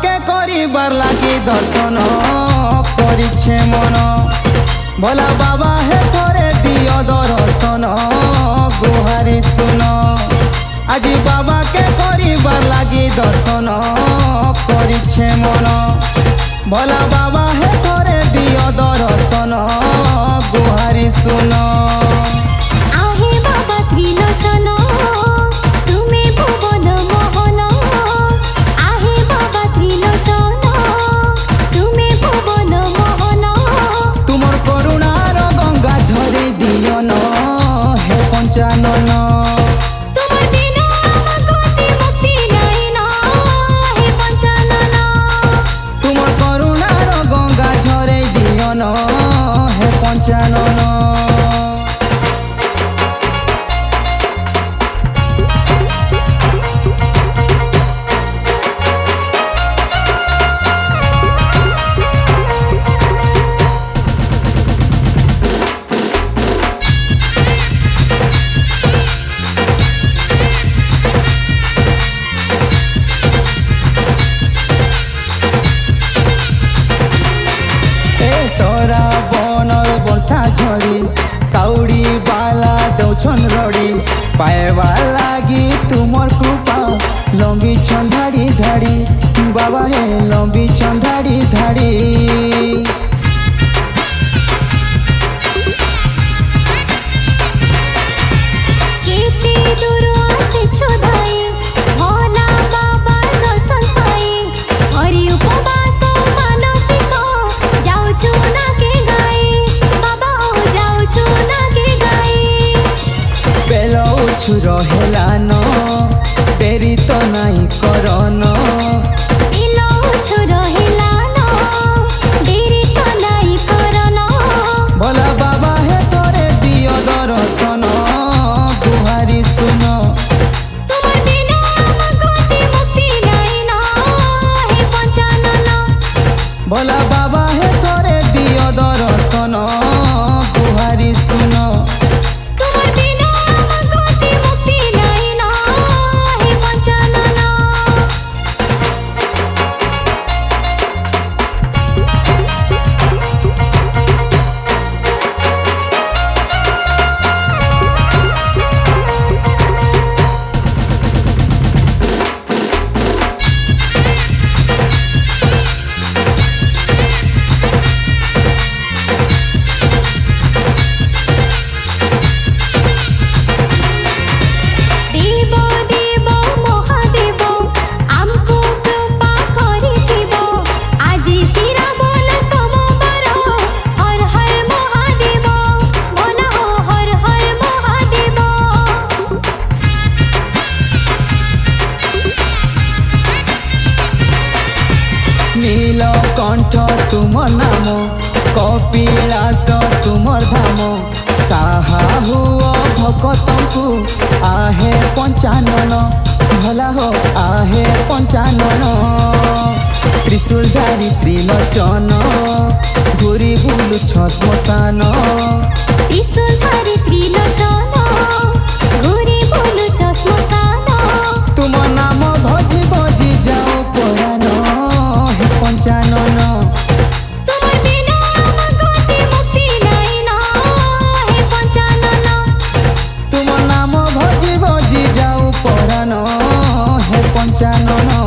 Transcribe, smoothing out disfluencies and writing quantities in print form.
के करिबार लागी दर्शन करिछे मन भोला बाबा हे थोरे दियो दर्शन गुहारी सुन आज बाबा के करिबार लागी दर्शन करिछे मन भोला बाबा हे थोरे दियो दर्शन गुहारी सुन आहे बाबा त्रिलोचन तुमे भुवन मोहन आहे बाबा त्रिलोचन तुमे भुवन मोहन तुमर करुणार गंगा झरी दियो न हे पंचानन तुमर बिना गति मुक्ति नाही न हे पंचानन तुमर करुणार गंगा झरे दियो न हे पंचानन बनर वर्षा झड़ी काउड़ी बाला दौछन रड़ी पाएवा लागी तुमर कृपा लंबी छन धाड़ी धाड़ी बाबा हे लंबी छन धाड़ी धाड़ी केते दूर आसे छुदाई भोला बाबा दर्शन पाई हरि उपवास मानसिक जाउछु ना के गाई बाबा हो जाउछु ना के गाई बेलौछु रहेला न देरी तो नाई करन इलौछु रहेला न देरी तो नाई करन भोला बाबा हे तोरे दियो दर्शन गुहारी सुन तुमर बिना गति मुक्ति नाही न हे पंचानन भोला बाबा हे तोरे दियो दर्शन गुहारी सुन तुमर बिना गति मुक्ति नाही न हे पंचानन देव देव महादेव आमको कृपा करिथिब आजी श्रावण सोमवार हर हर महादेव भोला हो हर हर महादेव नीलकंठ तुमर नाम कपिलास तुमर धाम साहा हुआ भक्तंकु आहे पंचानन भला हो आहे पंचानन त्रिशूलधारी त्रिलोचन घूरी बुलु श्मशान त्रिशूलधारी त्रिलोचन घुरी बुलुछ श्मशान तुम नाम भजी भजी जाओ परान हे पंचानन तुमर बिना गति मुक्ति नाही न हे पंचानन तुम नाम भजी भजी जाओ परान हे पंचानन।